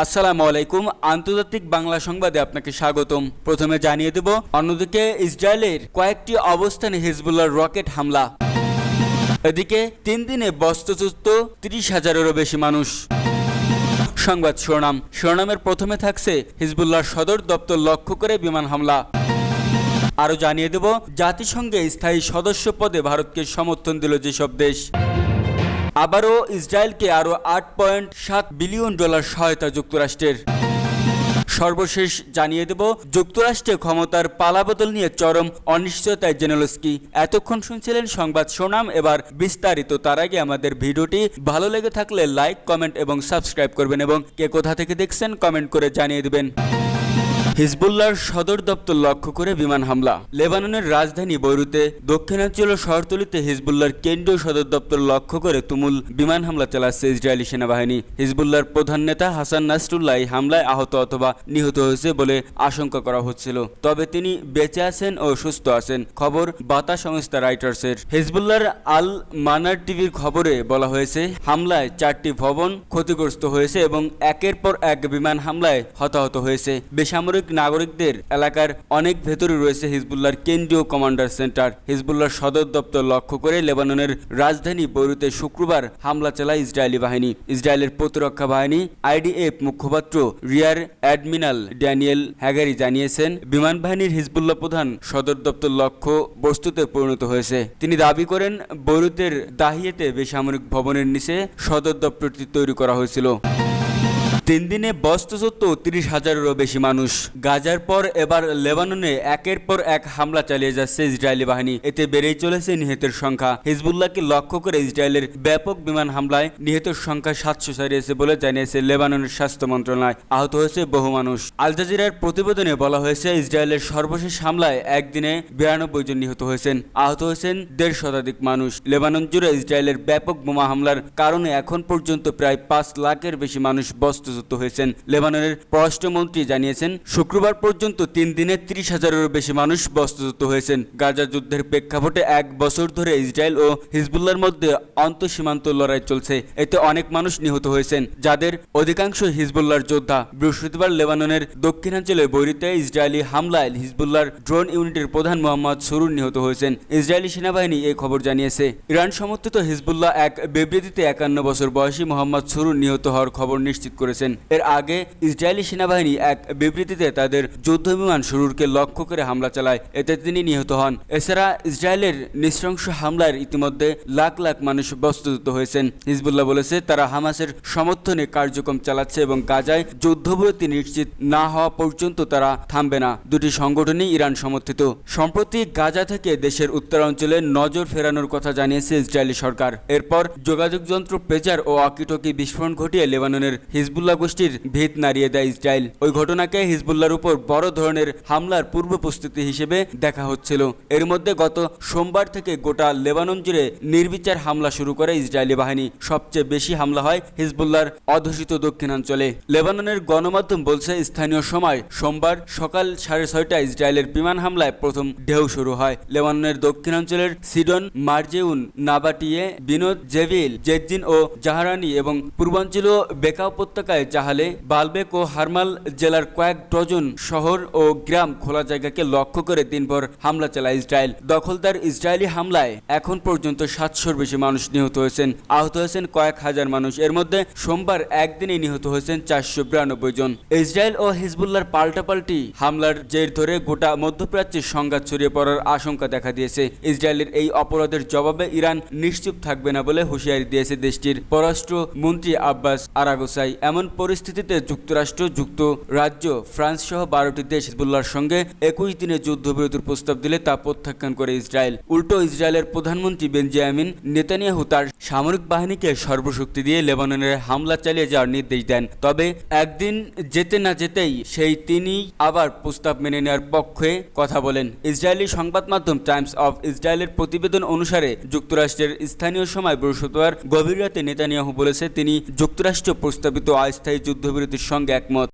আসসালামু আলাইকুম। আন্তর্জাতিক বাংলা সংবাদে আপনাকে স্বাগতম। প্রথমে জানিয়ে দেব, অন্যদিকে ইসরায়েলের কয়েকটি অবস্থানে হিজবুল্লাহর রকেট হামলা। এদিকে 3 দিনে বস্ত্রচ্যুত 30,000-এরও বেশি মানুষ। সংবাদ শিরোনামের প্রথমে থাকছে হিজবুল্লাহর সদর দপ্তর লক্ষ্য করে বিমান হামলা। আরও জানিয়ে দেব, জাতিসংঘে স্থায়ী সদস্য পদে ভারতকে সমর্থন দিল যেসব দেশ। আবারও ইসরায়েলকে আরও $8.7 বিলিয়ন সহায়তা যুক্তরাষ্ট্রের। সর্বশেষ জানিয়ে দেব, যুক্তরাষ্ট্রে ক্ষমতার পালাবদল নিয়ে চরম অনিশ্চয়তায় জেনেলস্কি। এতক্ষণ শুনছিলেন সংবাদ শিরোনাম, এবার বিস্তারিত। তার আগে আমাদের ভিডিওটি ভালো লেগে থাকলে লাইক, কমেন্ট এবং সাবস্ক্রাইব করবেন এবং কে কোথা থেকে দেখছেন কমেন্ট করে জানিয়ে দেবেন। হিজবুল্লাহর সদর দপ্তর লক্ষ্য করে বিমান হামলা। লেবাননের রাজধানী বৈরুতে দক্ষিণাঞ্চল শহরতলিতে হিজবুল্লাহর কেন্দ্রীয় সদর দপ্তর লক্ষ্য করে তুমুল বিমান হামলা চালাচ্ছে ইসরায়েলি সেনাবাহিনী। হিজবুল্লাহর প্রধান নেতা হাসান নাসরুল্লাহ এই হামলায় আহত অথবা নিহত হয়েছে বলে আশঙ্কা করা হচ্ছিল, তবে তিনি বেঁচে আছেন ও সুস্থ আছেন, খবর বার্তা সংস্থা রাইটার্সের। হিজবুল্লাহর আল মানার টিভির খবরে বলা হয়েছে, হামলায় 4টি ভবন ক্ষতিগ্রস্ত হয়েছে এবং একের পর এক বিমান হামলায় হতাহত হয়েছে। বেসামরিক নাগরিকদের এলাকার অনেক ভেতরে রয়েছে হিজবুল্লাহর কেন্দ্রীয় কমান্ডার সেন্টার। হিজবুল্লাহর সদর দপ্তর লক্ষ্য করে লেবাননের রাজধানী বৈরুতে শুক্রবার হামলা চালায় ইসরায়েলি বাহিনী। ইসরায়েলের প্রতিরক্ষা বাহিনী IDF মুখপাত্র রিয়ার অ্যাডমিরাল ড্যানিয়েল হ্যাগারি জানিয়েছেন, বিমান বাহিনীর হিজবুল্লাহ প্রধান সদর দপ্তর লক্ষ্য বস্তুতে পরিণত হয়েছে। তিনি দাবি করেন, বৈরুতের দাহিয়েতে বেসামরিক ভবনের নিচে সদর দপ্তরটি তৈরি করা হয়েছিল। 3 দিনে বস্ত্রচ্যুত 30,000-এরও বেশি মানুষ। গাজার পর এবার লেবাননে একের পর এক হামলা চালিয়ে যাচ্ছে ইসরায়েলি বাহিনী। এতে বেড়েই চলেছে নিহতের সংখ্যা। হিজবুল্লাহকে লক্ষ্য করে ইসরায়েলের ব্যাপক বিমান হামলায় নিহতের সংখ্যা 700 ছাড়িয়েছে বলে জানিয়েছে লেবাননের স্বাস্থ্য মন্ত্রণালয়। আহত হয়েছে বহু মানুষ। আল জাজিরার প্রতিবেদনে বলা হয়েছে, ইসরায়েলের সর্বশেষ হামলায় একদিনে 92 জন নিহত হয়েছেন, আহত হয়েছেন 1.5 শতাধিক মানুষ। লেবানন জুড়ে ইসরায়েলের ব্যাপক বোমা হামলার কারণে এখন পর্যন্ত প্রায় 5 লাখের বেশি মানুষ বস্ত্রচ্যুত হয়েছেন। লেবাননের পররাষ্ট্রমন্ত্রী জানিয়েছেন, শুক্রবার পর্যন্ত 3 দিনে 30,000-এরও বেশি মানুষ বস্ত্রচ্যুত হয়েছেন। গাজা যুদ্ধের প্রেক্ষাপটে 1 বছর ধরে ইসরায়েল ও হিজবুল্লাহর মধ্যে আন্তঃসীমান্ত লড়াই চলছে। এতে অনেক মানুষ নিহত হয়েছেন, যাদের অধিকাংশ হিজবুল্লাহর যোদ্ধা। বৃহস্পতিবার লেবাননের দক্ষিণাঞ্চলে বৈরুতে ইসরায়েলি হামলায় হিজবুল্লাহর ড্রোন ইউনিটের প্রধান মোহাম্মদ সুরুর নিহত হয়েছেন। ইসরায়েলি সেনাবাহিনী এই খবর জানিয়েছে। ইরান সমর্থিত হিজবুল্লাহ এক বিবৃতিতে 51 বছর বয়সী মোহাম্মদ সুরুর নিহত হওয়ার খবর নিশ্চিত করেছেন। এর আগে ইসরায়েলি সেনাবাহিনী এক বিবৃতিতে তাদের যুদ্ধ বিমান সুরুরকে লক্ষ্য করে হামলা চালায়, এতে তিনি নিহত হন। এছাড়া ইসরায়েলের নৃশংস হামলায় ইতিমধ্যে লাখ লাখ মানুষ বস্ত্রচ্যুত হয়েছেন। হিজবুল্লাহ বলেছে, তারা হামাসের সমর্থনে কার্যক্রম চালাচ্ছে এবং গাজায় যুদ্ধবিরতি নিশ্চিত না হওয়া পর্যন্ত তারা থামবে না। দুটি সংগঠনই ইরান সমর্থিত। সম্প্রতি গাজা থেকে দেশের উত্তরাঞ্চলে নজর ফেরানোর কথা জানিয়েছে ইসরায়েলি সরকার। এরপর যোগাযোগ যন্ত্র, পেজার ও ওয়াকিটকি বিস্ফোরণ ঘটিয়ে লেবাননের হিজবুল্লাহ গোষ্ঠীর ভিত নাড়িয়ে দেয় ইসরায়েল। ওই ঘটনাকে হিজবুল্লাহর উপর বড় ধরনের হামলার পূর্ব প্রস্তুতি হিসেবে দেখা হচ্ছিল। এর মধ্যে গত সোমবার থেকে গোটা লেবানন জুড়ে নির্বিচার হামলা শুরু করে ইসরায়েলি বাহিনী। সবচেয়ে বেশি হামলা হয় হিজবুল্লাহর অধ্যুষিত দক্ষিণাঞ্চলে। লেবাননের গণমাধ্যম বলছে, স্থানীয় সময় সোমবার সকাল 6:30টায় ইসরায়েলের বিমান হামলায় প্রথম ঢেউ শুরু হয়। লেবাননের দক্ষিণাঞ্চলের সিডন, মার্জেউন, নাবাটিয়ে, বিনোদ, জেভিল, জেজ্জিন ও জাহারানি এবং পূর্বাঞ্চলীয় বেকা উপত্যকায় জাহালে, বালবেক ও হারমাল জেলার কয়েক ডজন শহর ও গ্রাম খোলা জায়গাকে লক্ষ্য করে দিনভর হামলা চালায় ইসরায়েল। দখলদার ইসরায়েলি হামলায় এখন পর্যন্ত 700-র বেশি মানুষ নিহত হয়েছেন, আহত হয়েছেন কয়েক হাজার মানুষ। এর মধ্যে সোমবার একদিনেই নিহত হয়েছেন 492 জন। ইসরায়েল ও হিজবুল্লাহর পাল্টাপাল্টি হামলার জের ধরে গোটা মধ্যপ্রাচ্যে সংঘাত ছড়িয়ে পড়ার আশঙ্কা দেখা দিয়েছে। ইসরায়েলের এই অপরাধের জবাবে ইরান নিশ্চুপ থাকবে না বলে হুঁশিয়ারি দিয়েছে দেশটির পররাষ্ট্রমন্ত্রী আব্বাস আরাগসাই। এমন পরিস্থিতিতে যুক্তরাষ্ট্র, যুক্তরাজ্য, ফ্রান্স সহ 12টি দেশ হিজবুল্লাহর সঙ্গে 21 দিনের যুদ্ধবিরতির প্রস্তাব দিলে তা প্রত্যাখ্যান করে ইসরায়েল। উল্টো ইসরায়েলের প্রধানমন্ত্রী বেঞ্জামিন নেতানিয়াহু তার সামরিক বাহিনীকে সর্বশক্তি দিয়ে লেবাননের হামলা চালিয়ে যাওয়ার নির্দেশ দেন। তবে একদিন যেতে না যেতেই তিনি আবার প্রস্তাব মেনে নেওয়ার পক্ষে কথা বলেন। ইসরায়েলি সংবাদ মাধ্যম টাইমস অফ ইসরায়েলের প্রতিবেদন অনুসারে যুক্তরাষ্ট্রের স্থানীয় সময় বৃহস্পতিবার গভীর রাতে নেতানিয়াহু বলেছে, তিনি যুক্তরাষ্ট্র প্রস্তাবিত অস্থায়ী যুদ্ধবিরতির সঙ্গে একমত।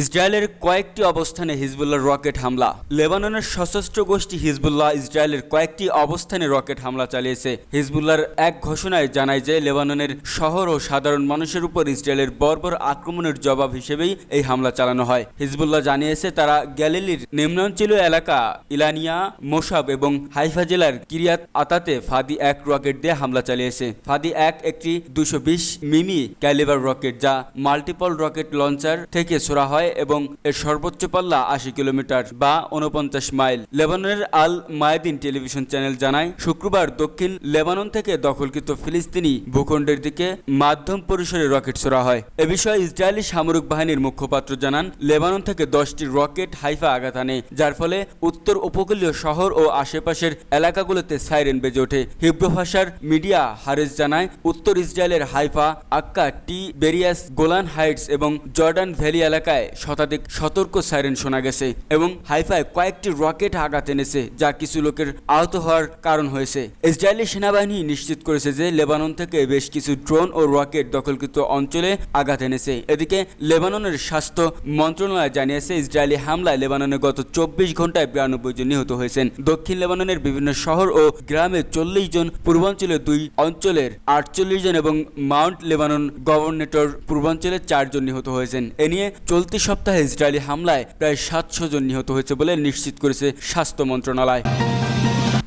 ইসরায়েলের কয়েকটি অবস্থানে হিজবুল্লাহর রকেট হামলা। লেবাননের সশস্ত্র গোষ্ঠী হিজবুল্লাহ ইসরায়েলের কয়েকটি অবস্থানে রকেট হামলা চালিয়েছে। হিজবুল্লাহর এক ঘোষণায় জানায় যে লেবাননের শহর ও সাধারণ মানুষের উপর ইসরায়েলের বর্বর আক্রমণের জবাব হিসেবেই এই হামলা চালানো হয়। হিজবুল্লাহ জানিয়েছে তারা গ্যালিলির নিম্নাঞ্চলীয় এলাকা ইলানিয়া, মোসাব এবং হাইফা জেলার কিরিয়াত আতাতে ফাদি 1 রকেট দিয়ে হামলা চালিয়েছে। ফাদি 1 একটি 220 মিমি ক্যালিবার রকেট যা মাল্টিপল রকেট লঞ্চার থেকে ছোড়া হয় এবং এর সর্বোচ্চ পাল্লা 80 কিলোমিটার বা 49 মাইল। লেবাননের আল মায়াদিন টেলিভিশন চ্যানেল জানায় শুক্রবার দক্ষিণ লেবানন থেকে দখলকৃত ফিলিস্তিনি ভূখণ্ডের দিকে মাধ্যম পরিসরে রকেট ছোড়া হয়। এ বিষয়ে ইসরায়েলি সামরিক বাহিনীর মুখপাত্র জানান লেবানন থেকে 10টি রকেট হাইফা আঘাত হানে, যার ফলে উত্তর উপকূলীয় শহর ও আশেপাশের এলাকাগুলোতে সাইরেন বেজে ওঠে। হিব্রু ভাষার মিডিয়া হারেস জানায় উত্তর ইসরায়েলের হাইফা, আক্কা, টি বেরিয়াস, গোলান হাইটস এবং জর্ডান ভ্যালি এলাকায় শতাধিক সতর্ক সাইরেন শোনা গেছে এবং হাইফায় কয়েকটি রকেট আঘাত এনেছে, যা কিছু লোকের আহত হওয়ার কারণ হয়েছে। ইসরায়েলি সেনাবাহিনী নিশ্চিত করেছে যে লেবানন থেকে বেশ কিছু ড্রোন ও রকেট দখলকৃত অঞ্চলে আঘাত এনেছে। এদিকে লেবাননের স্বাস্থ্য মন্ত্রণালয় জানিয়েছে ইসরায়েলি হামলায় লেবাননে গত 24 ঘন্টায় 92 জন নিহত হয়েছেন। দক্ষিণ লেবাননের বিভিন্ন শহর ও গ্রামে 40 জন, পূর্বাঞ্চলের 2 অঞ্চলের 48 জন এবং মাউন্ট লেবানন গভর্নরেটর পূর্বাঞ্চলে 4 জন নিহত হয়েছেন। এ নিয়ে চলতি সপ্তাহে ইসরায়েলি হামলায় প্রায় 700 জন নিহত হয়েছে বলে নিশ্চিত করেছে স্বাস্থ্য মন্ত্রণালয়।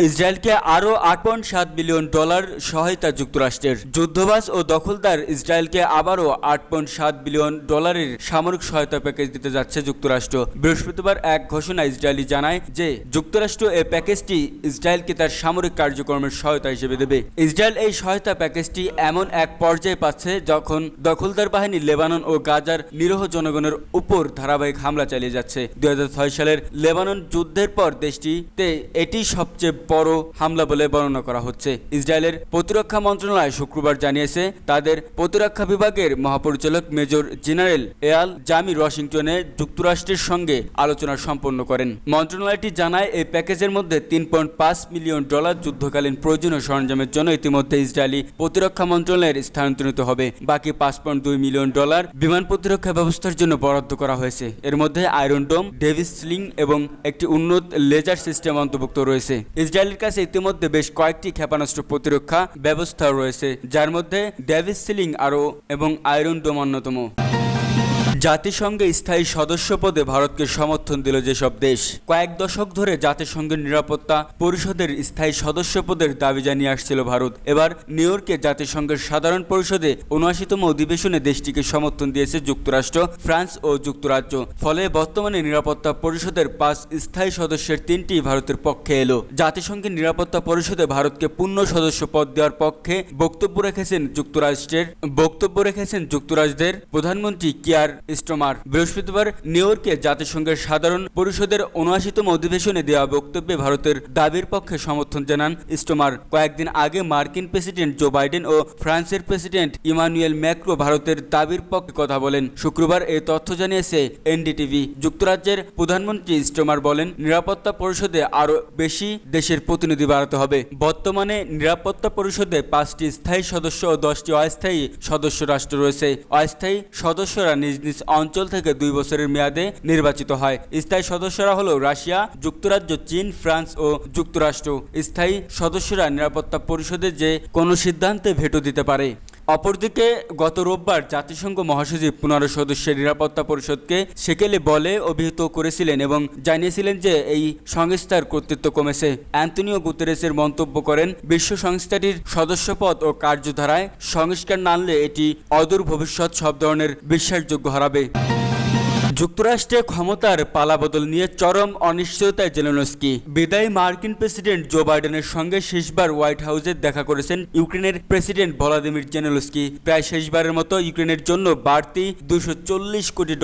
ইসরায়েলকে আরও $8.7 বিলিয়ন সহায়তা যুক্তরাষ্ট্রের। যুদ্ধবাজ ও দখলদার ইসরায়েলকে আবারও $8.7 বিলিয়ন সামরিক সহায়তা প্যাকেজ দিতে যাচ্ছে যুক্তরাষ্ট্র। বৃহস্পতিবার এক ঘোষণা ইসরায়েলি জানায় যে যুক্তরাষ্ট্র এই প্যাকেজটি ইসরায়েলকে তার সামরিক কার্যক্রমের সহায়তা হিসেবে দেবে। ইসরায়েল এই সহায়তা প্যাকেজটি এমন এক পর্যায়ে পাচ্ছে যখন দখলদার বাহিনী লেবানন ও গাজার নিরীহ জনগণের উপর ধারাবাহিক হামলা চালিয়ে যাচ্ছে। 2006 সালের লেবানন যুদ্ধের পর দেশটিতে এটি সবচেয়ে বড় হামলা বলে বর্ণনা করা হচ্ছে। ইসরায়েলের প্রতিরক্ষা মন্ত্রণালয় শুক্রবার জানিয়েছে তাদের প্রতিরক্ষা বিভাগের মহাপরিচালক মেজর জেনারেল এয়াল জামি ওয়াশিংটনে যুক্তরাষ্ট্রের সঙ্গে আলোচনা সম্পন্ন করেন। মন্ত্রণালয়টি জানায় এই প্যাকেজের মধ্যে $3.5 মিলিয়ন যুদ্ধকালীন প্রয়োজনীয় সরঞ্জামের জন্য ইতিমধ্যে ইসরায়েলি প্রতিরক্ষা মন্ত্রণালয়ের স্থানান্তরিত হবে। বাকি $5.2 মিলিয়ন বিমান প্রতিরক্ষা ব্যবস্থার জন্য বরাদ্দ করা হয়েছে। এর মধ্যে আয়রন ডোম, ডেভিস স্লিং এবং একটি উন্নত লেজার সিস্টেম অন্তর্ভুক্ত রয়েছে। ইসরায়েলের কাছে ইতিমধ্যে বেশ কয়েকটি ক্ষেপণাস্ত্র প্রতিরক্ষা ব্যবস্থা রয়েছে, যার মধ্যে ডেভিস সিলিং এবং আয়রন ডোম অন্যতম। জাতিসংঘে স্থায়ী সদস্য পদে ভারতকে সমর্থন দিল যেসব দেশ। কয়েক দশক ধরে জাতিসংঘের নিরাপত্তা পরিষদের স্থায়ী সদস্য পদের দাবি জানিয়ে আসছিল ভারত। এবার নিউ ইয়র্কে জাতিসংঘের সাধারণ পরিষদে 79তম অধিবেশনে দেশটিকে সমর্থন দিয়েছে যুক্তরাষ্ট্র, ফ্রান্স ও যুক্তরাজ্য। ফলে বর্তমানে নিরাপত্তা পরিষদের 5 স্থায়ী সদস্যের 3টি ভারতের পক্ষে এলো। জাতিসংঘের নিরাপত্তা পরিষদে ভারতকে পূর্ণ সদস্য পদ দেওয়ার পক্ষে বক্তব্য রেখেছেন যুক্তরাষ্ট্রের প্রধানমন্ত্রী কিয়ার স্টোমার। বৃহস্পতিবার নিউ ইয়র্কে জাতিসংঘের সাধারণ পরিষদের 79তম অধিবেশনে দেওয়া বক্তব্যে ভারতের দাবির পক্ষে সমর্থন জানান স্টোমার। কয়েকদিন আগে মার্কিন প্রেসিডেন্ট জো বাইডেন ও ফ্রান্সের প্রেসিডেন্ট ইমানুয়েল ম্যাক্রো ভারতের দাবির পক্ষে কথা বলেন। শুক্রবার এই তথ্য জানিয়েছে এনডিটিভি। যুক্তরাজ্যের প্রধানমন্ত্রী স্টোমার বলেন, নিরাপত্তা পরিষদে আরও বেশি দেশের প্রতিনিধি বাড়াতে হবে। বর্তমানে নিরাপত্তা পরিষদে 5টি স্থায়ী সদস্য ও 10টি অস্থায়ী সদস্য রাষ্ট্র রয়েছে। অস্থায়ী সদস্যরা নিজ নিজ অঞ্চল থেকে 2 বছরের মেয়াদে নির্বাচিত হয়। স্থায়ী সদস্যরা হলো রাশিয়া, যুক্তরাজ্য, চীন, ফ্রান্স ও যুক্তরাষ্ট্র। স্থায়ী সদস্যরা নিরাপত্তা পরিষদে যে কোনো সিদ্ধান্তে ভেটো দিতে পারে। অপরদিকে গত রোববার জাতিসংঘ মহাসচিব 15 সদস্যের নিরাপত্তা পরিষদকে সেকেলে বলে অভিহিত করেছিলেন এবং জানিয়েছিলেন যে এই সংস্থার কর্তৃত্ব কমেছে। অ্যান্তনিও গুতেরেসের মন্তব্য করেন, বিশ্ব সংস্থাটির সদস্যপদ ও কার্যধারায় সংস্কার না আনলে এটি অদূর ভবিষ্যৎ সব ধরনের বিশ্বাসযোগ্য হারাবে। যুক্তরাষ্ট্রে ক্ষমতার পালাবদল নিয়ে চরম অনিশ্চয়তায় জেলেনস্কি। বিদায়ী মার্কিন প্রেসিডেন্ট জো বাইডেনের সঙ্গে শেষবার হোয়াইট হাউসে দেখা করেছেন ইউক্রেনের প্রেসিডেন্ট ভলোদিমির জেলেনস্কি। প্রায় শেষবারের মতো ইউক্রেনের জন্য বাড়তি $240 কোটি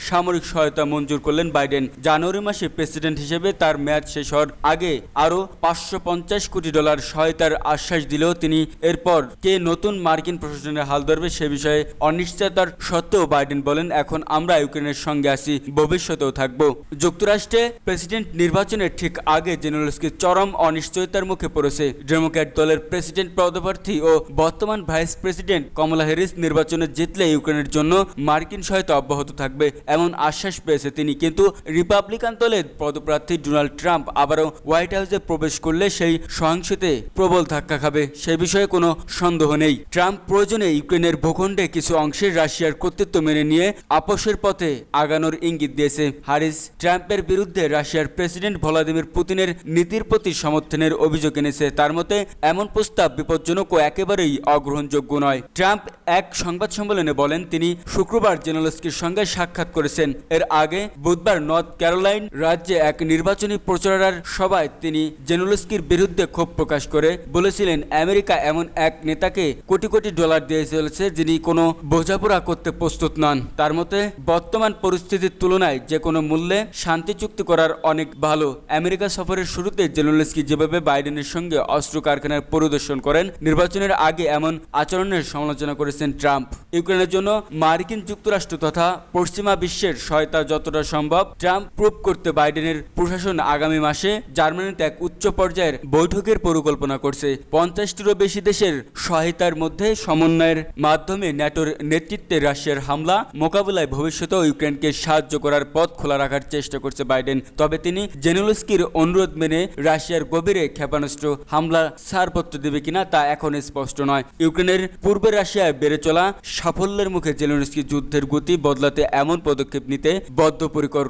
সামরিক সহায়তা মঞ্জুর করলেন বাইডেন। জানুয়ারি মাসে প্রেসিডেন্ট হিসেবে তার মেয়াদ শেষ হওয়ার আগে আরও $550 কোটি সহায়তার আশ্বাস দিলেও তিনি এরপর কে নতুন মার্কিন প্রশাসনের হাল ধরবে সে বিষয়ে অনিশ্চয়তার সত্ত্বেও বাইডেন বলেন, এখন আমরা ইউক্রেনের সঙ্গে সঙ্গে আছি, ভবিষ্যতেও থাকব। যুক্তরাষ্ট্রে প্রেসিডেন্ট নির্বাচনের ঠিক আগে জেনেলস্কি চরম অনিশ্চয়তার মুখে পড়েছে। ডেমোক্র্যাট দলের প্রেসিডেন্ট পদপ্রার্থী ও বর্তমান ভাইস প্রেসিডেন্ট কমলা হ্যারিস নির্বাচনে জিতলে ইউক্রেনের জন্য মার্কিন সহায়তা অব্যাহত থাকবে এমন আশ্বাস পেয়েছে তিনি। কিন্তু রিপাবলিকান দলের পদপ্রার্থী ডোনাল্ড ট্রাম্প আবারও হোয়াইট হাউসে প্রবেশ করলে সেই সহিংসতে প্রবল ধাক্কা খাবে, সে বিষয়ে কোনো সন্দেহ নেই। ট্রাম্প প্রয়োজনে ইউক্রেনের ভূখণ্ডে কিছু অংশের রাশিয়ার কর্তৃত্ব মেনে নিয়ে আপোষের পথে আগানোর ইঙ্গিত দিয়েছে। হ্যারিস ট্রাম্পের বিরুদ্ধে রাশিয়ার প্রেসিডেন্ট ভ্লাদিমির পুতিনের নীতির প্রতি সমর্থনের অভিযোগ এনেছে। তার মতে এমন প্রস্তাব বিপজ্জনক ও একেবারেই অগ্রহণযোগ্য নয়। ট্রাম্প এক সংবাদ সম্মেলনে বলেন তিনি শুক্রবার জেনেলস্কির সঙ্গে সাক্ষাৎ করেছেন। এর আগে বুধবার নর্থ ক্যারোলাইন রাজ্যে এক নির্বাচনী প্রচারের সভায় তিনি জেনেলস্কির বিরুদ্ধে ক্ষোভ প্রকাশ করে বলেছিলেন, আমেরিকা এমন এক নেতাকে কোটি কোটি ডলার দিয়ে চলেছে যিনি কোনো বোঝাপড়া করতে প্রস্তুত নন। তার মতে বর্তমান পরিস্থিতির তুলনায় যে কোনো মূল্যে শান্তি চুক্তি করার অনেক ভালো। আমেরিকা সফরের শুরুতে জেনেলস্কি যেভাবে বাইডেনের সঙ্গে অস্ত্র কারখানার পরিদর্শন করেন, নির্বাচনের আগে এমন আচরণের সমালোচনা করেছেন ট্রাম্প। ইউক্রেনের জন্য মার্কিন যুক্তরাষ্ট্র তথা পশ্চিমা বিশ্বের সহায়তা যতটা সম্ভব ট্রাম্প প্রুভ করতে বাইডেনের প্রশাসন আগামী মাসে জার্মানিতে এক উচ্চ পর্যায়ের বৈঠকের পরিকল্পনা করছে। 50টিরও বেশি দেশের সহায়তার মধ্যে সমন্বয়ের মাধ্যমে ন্যাটোর নেতৃত্বে রাশিয়ার হামলা মোকাবিলায় ভবিষ্যতেও ইউক্রেনকে সাহায্য করার পথ খোলা রাখার চেষ্টা করছে বাইডেন। তবে তিনি জেনেলস্কির অনুরোধ মেনে রাশিয়ার গভীরে ক্ষেপণাস্ত্র হামলা ছাড়পত্র দেবে কিনা তা এখন স্পষ্ট নয়। ইউক্রেনের পূর্বে রাশিয়ায় বেড়ে চলা সাফল্যের মুখে জেলেনস্কি যুদ্ধের গতি বদলাতে এমন পদক্ষেপ নিতে বদ্ধপরিকর।